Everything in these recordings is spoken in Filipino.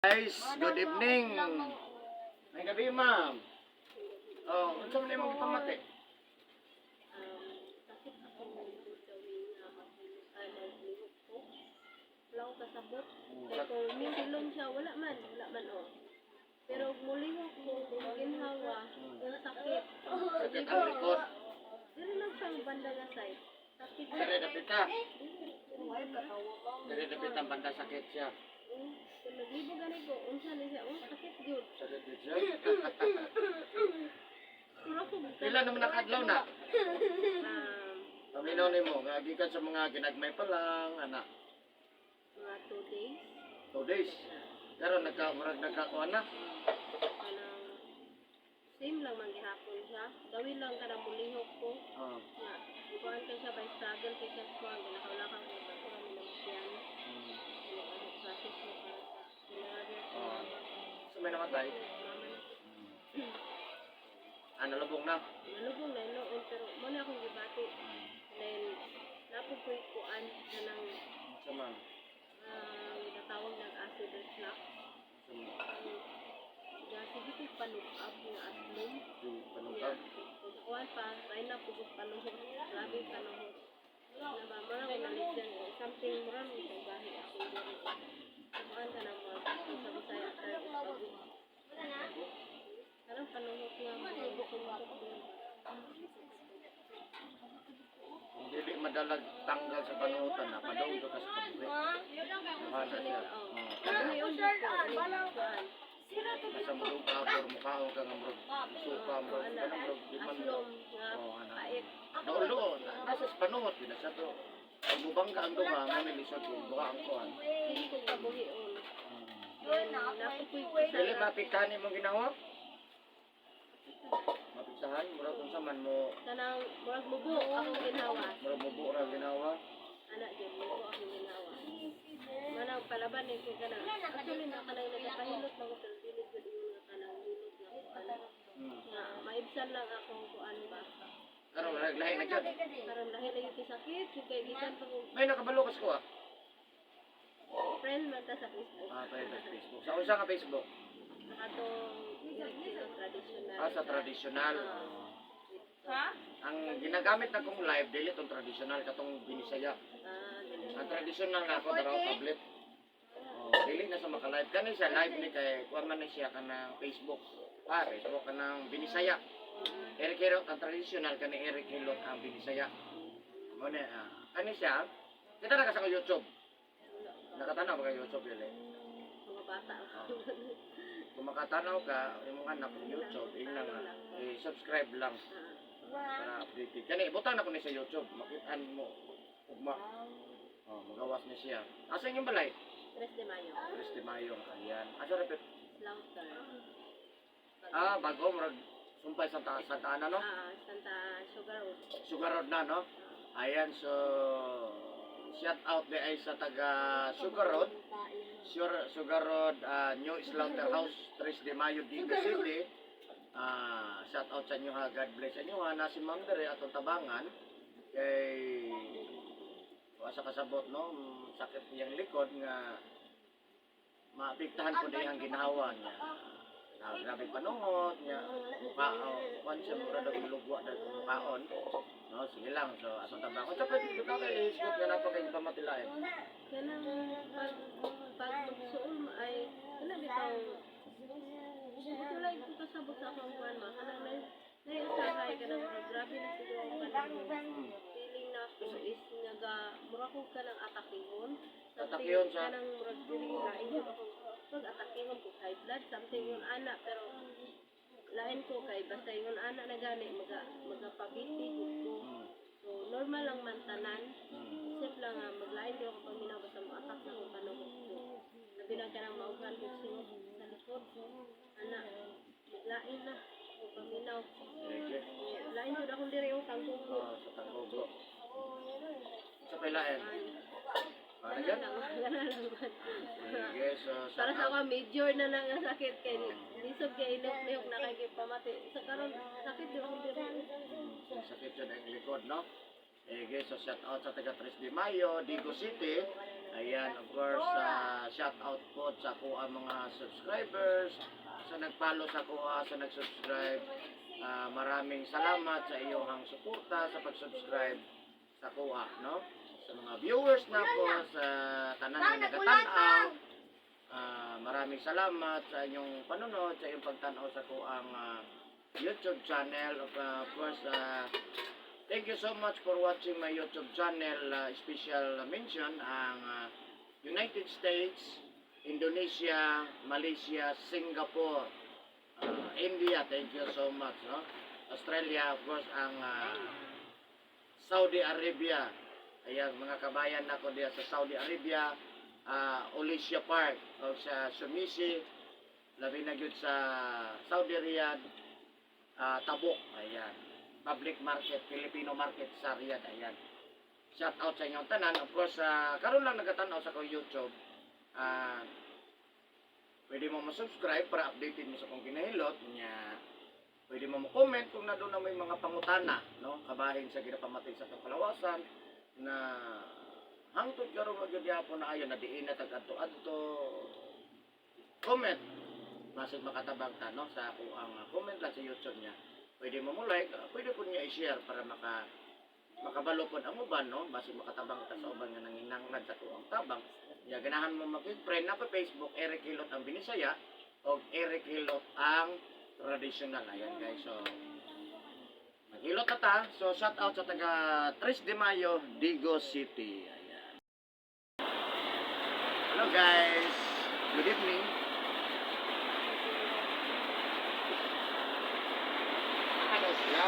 Guys, good evening. May gabi, ma'am. Oh, unsa man imong pamati? Sakit ako ng gawin na maglihok ko. Wala ko kasabot. Kaya kung minilong siya, wala man oh. Pero mulihok ko, kung ginhawa, sakit. Sakit ang likod. Pero lang siyang banda nga side. Sakit. Dire dapit ka. Dire dapit ang banda sakit siya. Kung naglibo gani ko, unsa ni siya, sakit yun. Sakit din siya. Pero ako, Pila naman nakadlaw na? um, Paminaw nimo, nga gikan sa mga ginagmay pa lang, anak. mga 2 days, 2 days. Pero nagkakuha na. kanang same lang man gihapon siya. Gawin lang ka ng mulihok ko. Oh. Na, kuhaan ka siya by struggle kay siya kuhaan. Ginakaulakan ko ba kuhaan nila magsiyan. Process mo para sa kailangan Oh. So may namatay. Nalubong na. nalubong na noon pero muna akong gibati. Then, napupoy kuhaan na ng Sa man. natawag ng acid reflux. Sige ko panukab nga atlong. Panungkab. Kung sa kuhaan pa, try na po kong panuhot. Grabe panuhot. Marang ko naligyan ko. Something marang itong bahay ako dito. Kuhaan ka na mo. Sa Bisaya, parang panuhot nga. Malubo ko mo ko. Hindi madalag tanggal sa panutan na padaw ka sa kabuhi. Mahana siya. Ano yun dito? Nasa murong kapor, mukhaon ka ng murong suka, murong Aslom nga pait. Doon, nasa sa panuhot, sa to. Pag mubangga ang duha, may lisod yung duha ang kuhan. Hindi ko kabuhion. Napupoy ko sa Dili mapikani mo ginawa? Mapiksahan, murag kung saman mo, kanang murag mubo akong ginawa. murag mo buo ginawa. Anak dyan, mubo akong ginawa. Manang palaban ni ko kanang. Actually na kanang nagpahilot na ko pero dili ko din nga kanang hilot na ko kanang. Nga maibsan lang akong kuan ba. Karon lahi na jud. Karon lahi na yung sakit, yung kay gikan pa ko May nakabalo kas ko ah. friend man ta sa Facebook. Pwede sa Facebook. Sa unsa nga Facebook? Atong traditional. Sa traditional. Ang ginagamit na kong live, dili itong traditional, katong binisaya. Ang traditional na ako, daraw tablet. Dili na sa maka-live. Kani siya, live ni kay, kuha man na siya ka ng Facebook. Facebook ka ng binisaya. Eric Hilot ang traditional, kani Eric Hilot ang binisaya. Muna, kani siya, kita na ka sa YouTube. Nakatanaw ba ka YouTube yun eh? Mga bata. Kung makatanaw ka, yung mga anak ng YouTube, yun lang, subscribe lang. Para updated. Kani, butang na ko ni sa YouTube. Makitaan mo. Ugma. Magawas ni siya. Asa yung balay? 3 de Mayo. 3 de Mayo. Ayan. Asa repet? Slaughter. Bago. Marag sumpay Santa Ana, no? Santa Sugar Road. Sugar Road na, no? Ayan, so shout out di ay sa taga Sugar Road. Sugar Road, New Slaughterhouse, 3 de Mayo, Diga City. Shout out sa inyo ha, God bless sa inyo ha, nasi Ma'am Dere atong tabangan kay asa kasabot no, sakit niyang likod nga maapektahan ko diyang ginawa niya. Grabe panungot niya, mukhaon siya mura daw ilugwa daw mukhaon. No, sige lang, so atong tabangan. Sa pwede ko kay isgot nga nato kay pamatilayan. Kanang pag magsuol ay kanang bitaw ito lang yung kasabot sa akong kuwan ma. Kanang naiusahay ka ng grabe na siguro kanang feeling na ako is murakog ka ng atakihon. Atakihon siya? Kanang murag feeling na inyo ako atakihon ko high blood. Something yung anak pero lain ko kay basta yung anak na gani magapabiti ko. So normal lang man tanan. Isip lang maglain ko ako paminaw basta mo atak na kung paano ko. Sabi lang ka ng maugan ko sa likod. Anak, lain na. O paminaw. Lain ko na akong dire yung tangkugo. Sa tangkugo. Sa pailain. Ganun? Ganun lang man. Sige, so Para sa ako, major na lang ang sakit kay lisod kay inok-nihok na kay pamati. Sa karon sakit di akong dire. Sakit yun ang likod, no? Sige, so shout out sa taga 3 de Mayo, Digo City. Ayan, of course, shout out po sa kuha mga subscribers, sa nag-follow sa kuha, sa nag-subscribe. Maraming salamat sa iyong suporta sa pag-subscribe sa kuha, no? Sa mga viewers na po, sa tanan na nagatanaw, maraming salamat sa inyong panunod, sa iyong pagtanaw sa kuang YouTube channel. Of course, thank you so much for watching my YouTube channel. Special mention ang United States, Indonesia, Malaysia, Singapore, India, thank you so much. No? Australia, of course, ang Saudi Arabia. Ayan, mga kabayan na ko diya sa Saudi Arabia, Olicia Park, o sa Sumisi, labi na yun sa Saudi Riyadh, Tabuk, ayan. Public market, Filipino market sa Riyadh, ayan. Shout out sa inyong tanan. Of course, karon lang nagatanaw sa ko YouTube. Pwede mo subscribe para updated mo sa kong kinahilot niya. Pwede mo comment kung na doon na may mga pangutana, no? Kabahin sa ginapamatay sa kapalawasan na hangtod karon mo gyud yapon na ayon na diin na tag-adto-adto. Comment basit makatabang ta, no, sa ako ang comment lang sa YouTube niya. Pwede mo like, pwede po niya i-share para makabalo po ang uban, no? Basit makatabang ta sa uban nga nanginanglan sa tuang tabang. Ya ganahan mo mag-friend na sa Facebook, Eric Hilot ang Binisaya o Eric Hilot ang traditional. Ayan guys, so maghilot na ta. So shout out sa taga 3 de Mayo, Digo City. Ayan. Hello guys, good evening. Ano sila?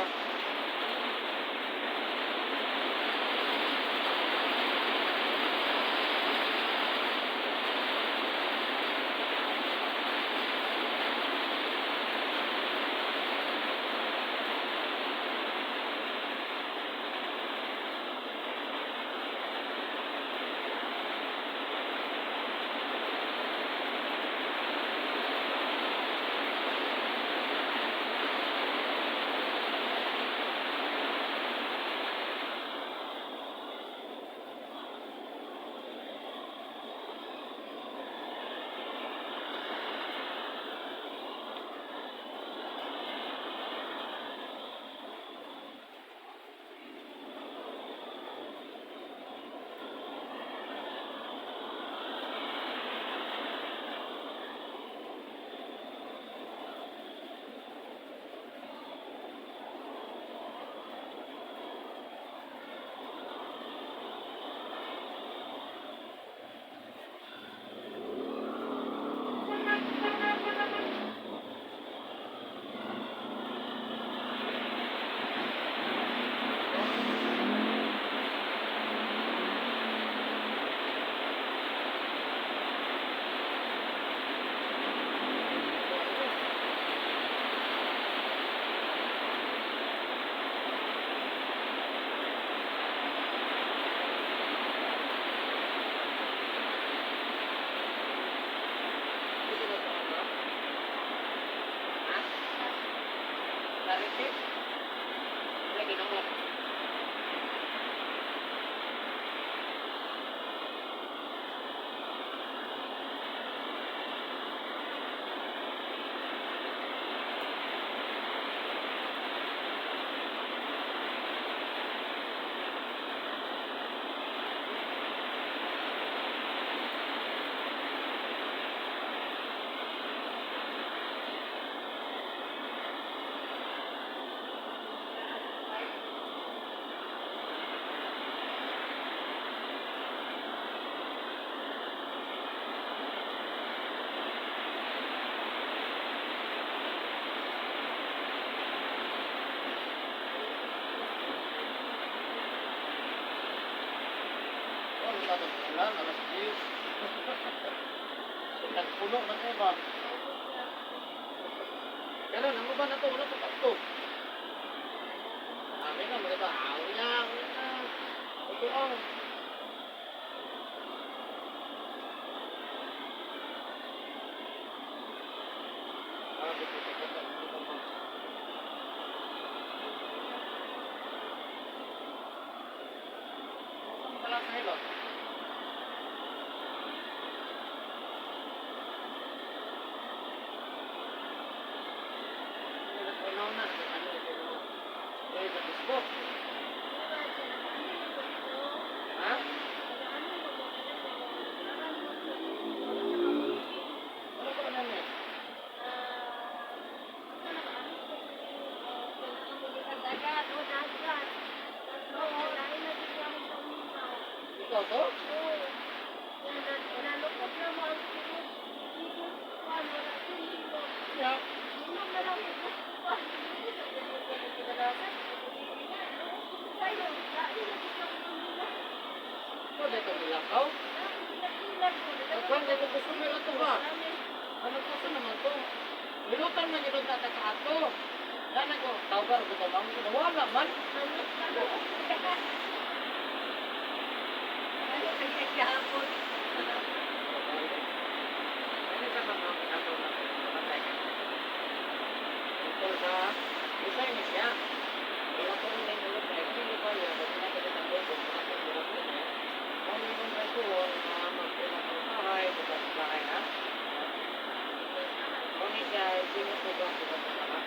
Ulan, alas 10. Nagpuno na ko ba? Kailan, ang ba na to? Wala pa to. Amin na, mga tao niya. Ito ang. Ang pala sa hilot. niya. Inom na lang ito. Ito, dito nilakaw. Kung dito gusto nila ito ba? Ano kasi naman to? Nilutan na gano'n tataka ato. Yan ako, tawgar ko ito, ma'am. Wala man. Ano sa mga ato na patay ka? Ito sa, isa niya siya. Kaya ko rin yung ulit, ay hindi pa yan. Kasi nakikita ko ito, mga pagbulat niya. Kung yung rasuon na magpulat ng bahay, bukas sa bahay na. Kung siya, sinutugang bukas sa bahay.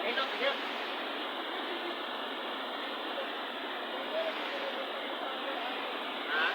Ayun, sige. Ha?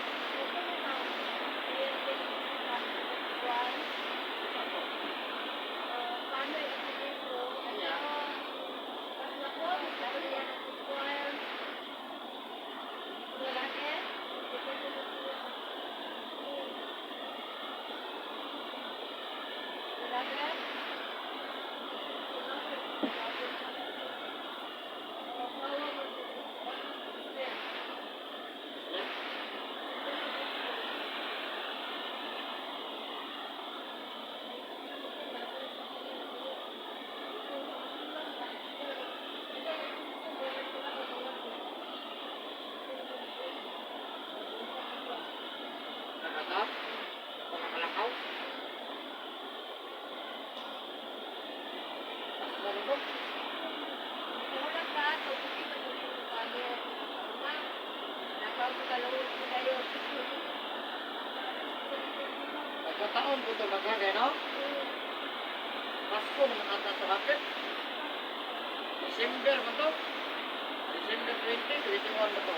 Nakatap? Nakalakaw? Ano ito? Pagkataon po ito magagay, no? Pasko naman ata ito hapit. December ba ito? December 20, 21 ba ito?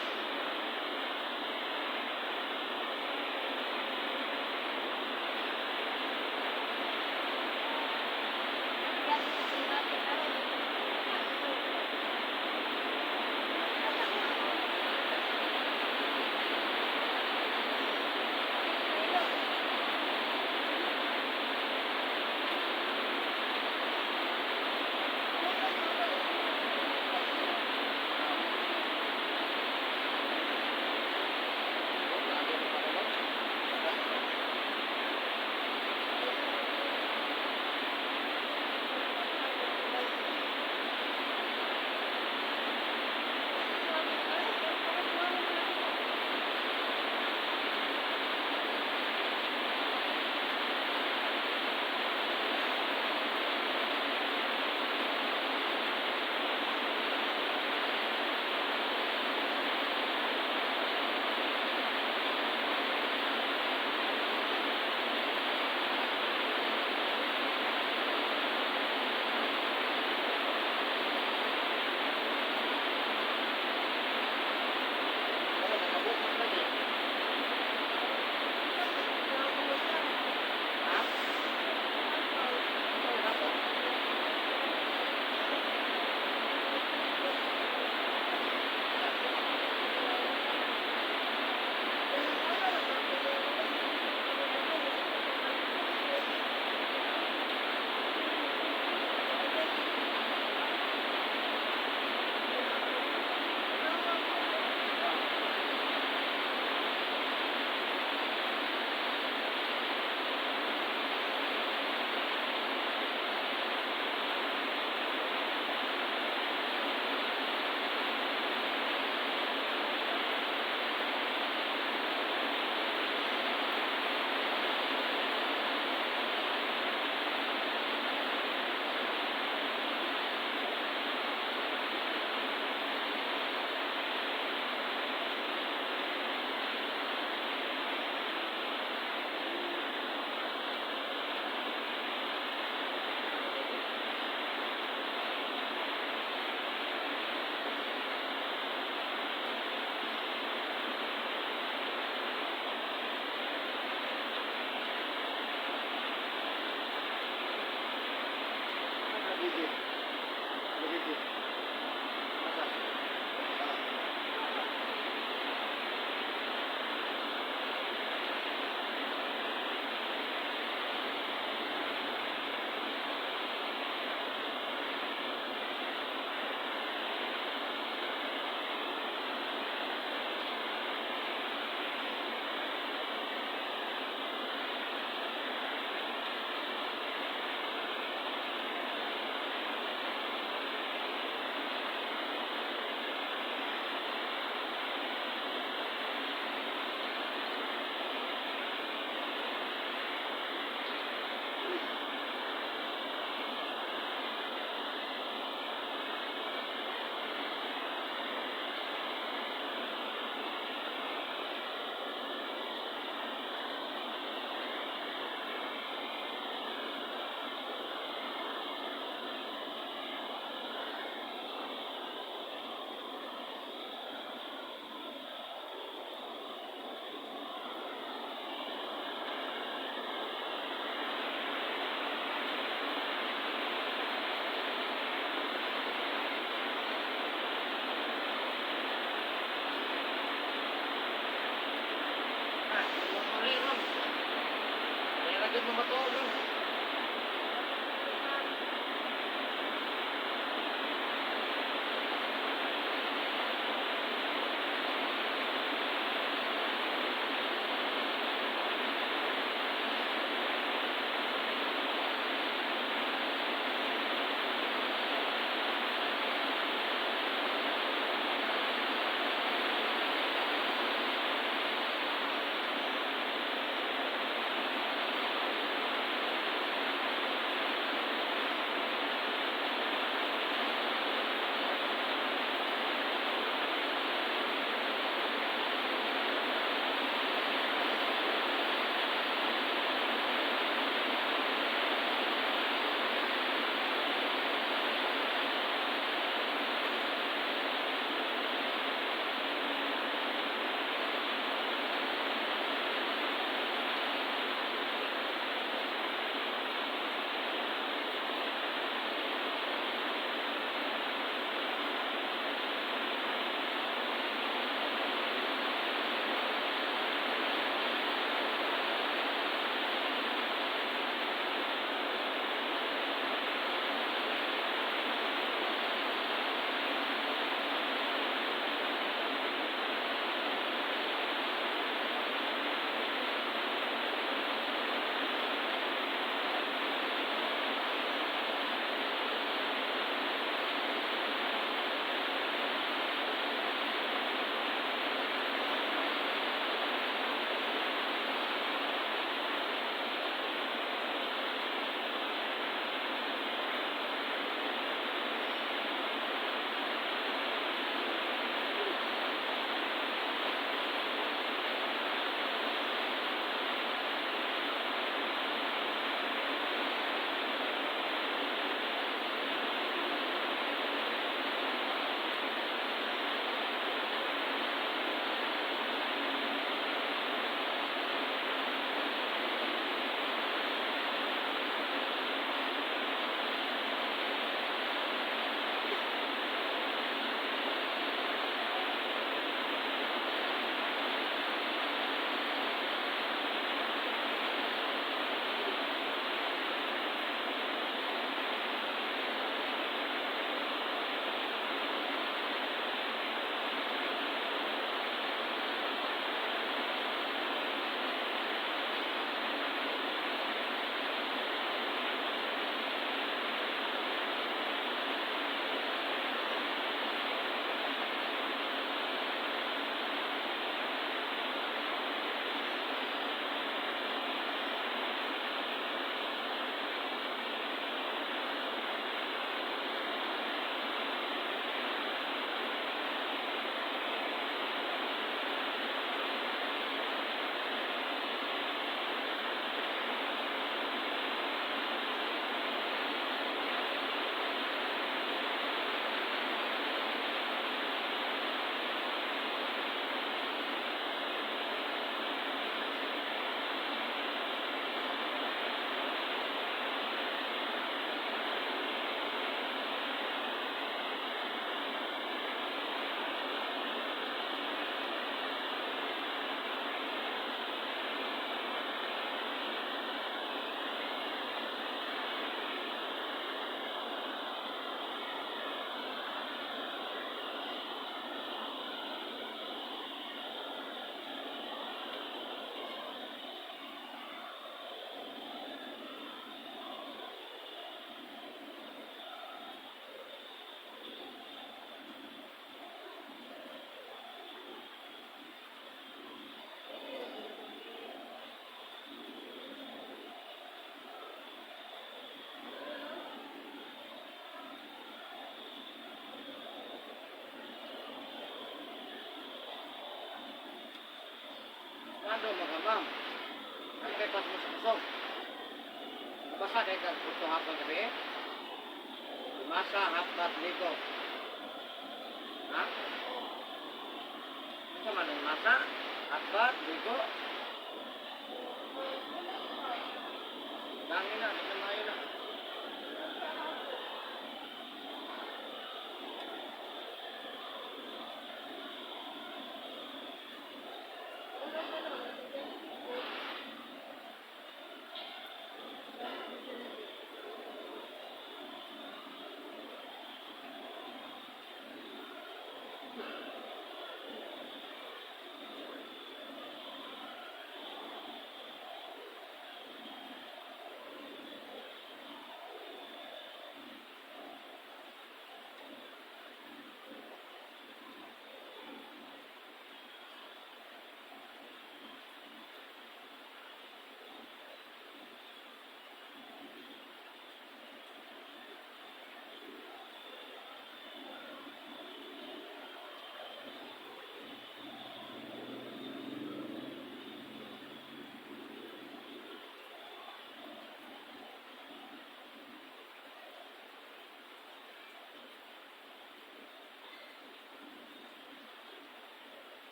Masa kay kag puto hapon gabi? Masa hapat liko. Ha? Ano man ang masa? Hapat liko. Dami na, namayo na.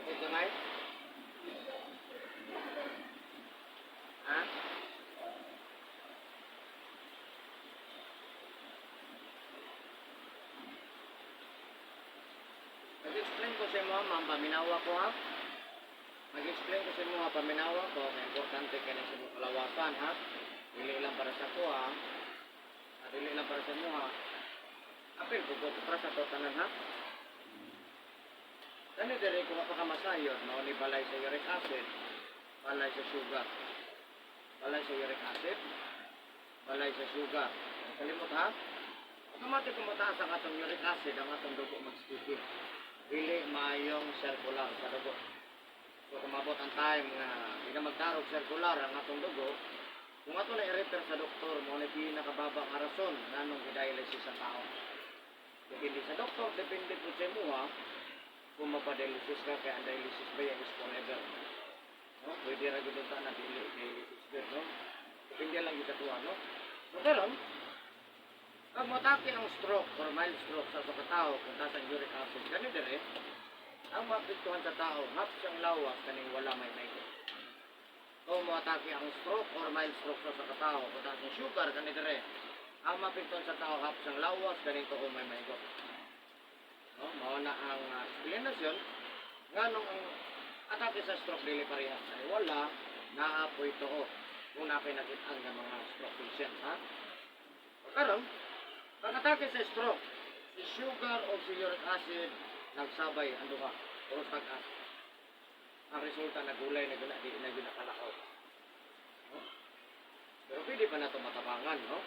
Ito ngay? Ha? Mag-explain ko sa mo, ma'am, paminawa ko ha. Mag-explain ko sa mo, paminawa ko. May importante ka na sa mga kalawasan ha. Dili lang para sa ko ha. Dili lang para sa mo ha. Apil ko para sa to tanan ha. Kani diri ko mapakamasayod, mao ni balay sa uric acid, balay sa sugar. Balay sa uric acid, balay sa sugar. Kalimot ha? Automatic kung mataas ang atong uric acid, ang atong dugo mag-sticky. Dili mayong circular sa dugo. So kung mabot ang time nga hindi na magtarog circular ang atong dugo, kung ato na i-refer sa doktor, mao ni pinakababa nga rason nganong i-dialysis sa tao. Depende sa doktor, depende po sa imo ha. Kung mapadialysis ka, kaya ang dialysis ba yan is forever. No? Pwede rin gano'n ta na dialysis, no? Depende lang yung katuwa, no? So, karon, pag matake ang stroke or mild stroke sa katao, kung tasa ang uric acid, ganun din ang mapiktuhan sa tao, hap siyang lawas, kaning wala may maiko. Kung matake ang stroke or mild stroke sa katao, kung tasa ang sugar, ganun din ang mapiktuhan sa tao, hap siyang lawas, ganito kung may maiko. No, mao na ang explanation nganong ang atake sa stroke dili parehas ay wala naapoy too kung napay nakit-an nga mga stroke patient ha. Karon pag atake sa stroke si sugar o si uric acid nagsabay ang duha uros tag-as. Ang resulta nagulay na guna di na guna kalakaw. No? Pero pwede pa nato matabangan no.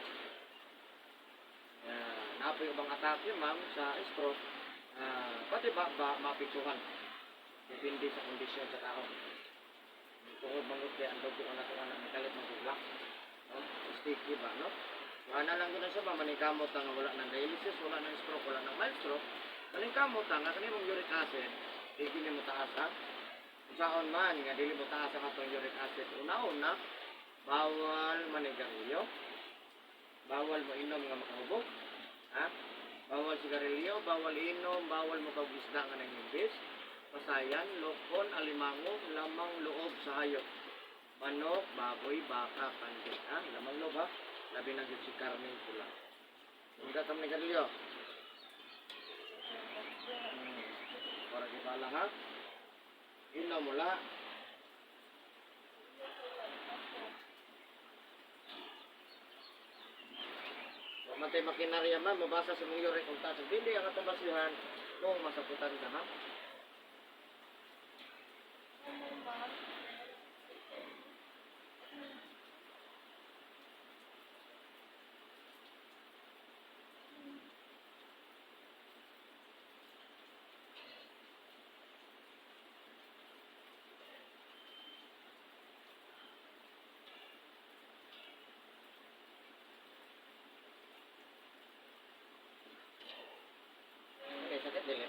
Napoy ubang atake ma'am sa stroke. Pati ba mapiktuhan depende sa kondisyon sa tao tungod mangot kaya ang dugo na ito anak nakalit mag-block no? Sticky ba no? Wala lang ko na siya ba manikamot nga wala ng dialysis, wala ng stroke, wala ng mild stroke manikamot nga kanimong uric acid dili mo taas ha kung saan man nga dili mo taas ang atong uric acid una-una bawal manigarilyo bawal mo inom nga makahubog ha bawal sigarilyo, bawal inom, bawal mo kag-isda nga ng imbis, pasayan, lokon, alimango, lamang loob sa hayop. Manok, baboy, baka, pandit, ha? Lamang loob, ha? Labi na si karne pula. Kung katam ni garilyo. Para kibala, ha? Inom mula. Matay makinarya man, mabasa sa mga uric kung tasang dili ang atong basihan kung masaputan ka ha. Sakit dili.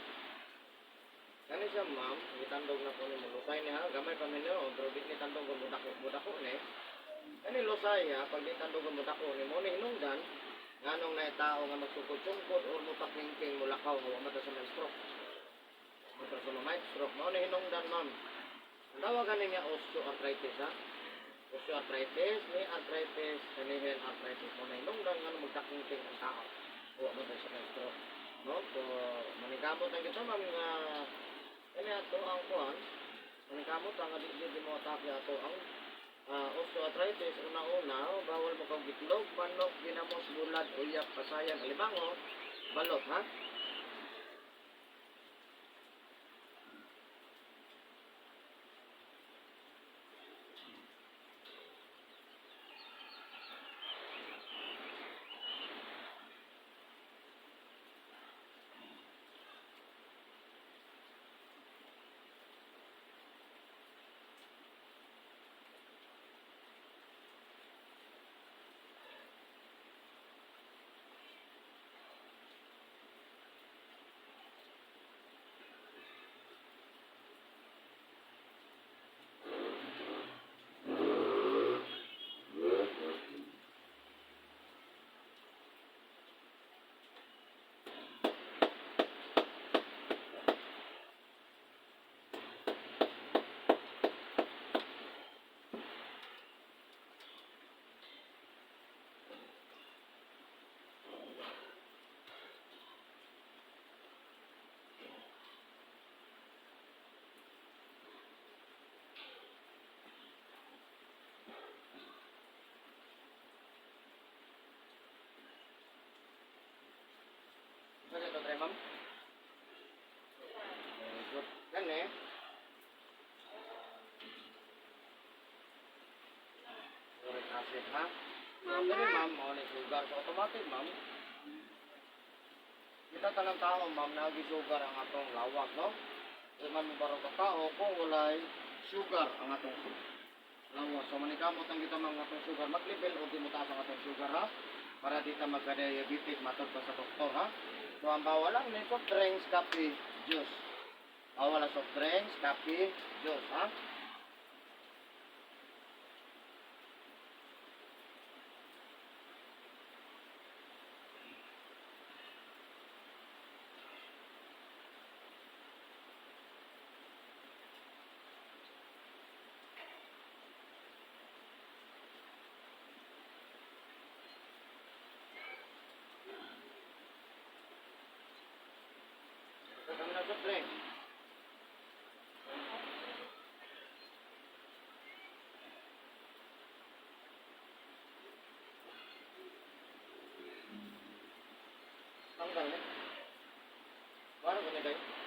Kani siya ma'am, itandog na po ni Mulusay niya, gamay pa ninyo, pero di ni tandog ko budak saya, pag di tandugan mo dako ni mo ni hinungdan, nganong na tao nga magsukod-sungkod or mutakingking mulakaw nga wa mata sa may stroke. Mata sa may stroke mo ni hinungdan ma'am. Ang tawagan niya osteoarthritis ha. Osteoarthritis, ni arthritis, kanihin arthritis mo na hinungdan nga magtakingking ang tao. Wa mata sa may stroke. No? So, manikamot ang kita ma'am nga kani ato ang kuan. Manikamot ang di mo atake ato ang osteoarthritis, una-una, bawal mo kang gitlog, manok, ginamos, bulad, uyak, pasayan, alimango, balot, ha? Ano ito, try, ma'am? Very good. Kani, uric acid, ha? So, kani, ma'am, o sugar. So, automatic, ma'am. Kita tanang tao, ma'am, nagi-sugar ang atong lawak, no? So, ma'am, barong ka tao kung walay sugar ang atong lawak. So, manikamot ang kita, ma'am, ang atong sugar. Mag-level o di mo taas ang atong sugar, ha? Para di ka magka-diabetic, matod pa sa doktor, ha? So, ang bawal lang ni soft drinks, coffee, juice. Bawal ang soft drinks, coffee, juice, ha? So, kami na soft drinks. Tanggal, eh. Baru ko na, guys.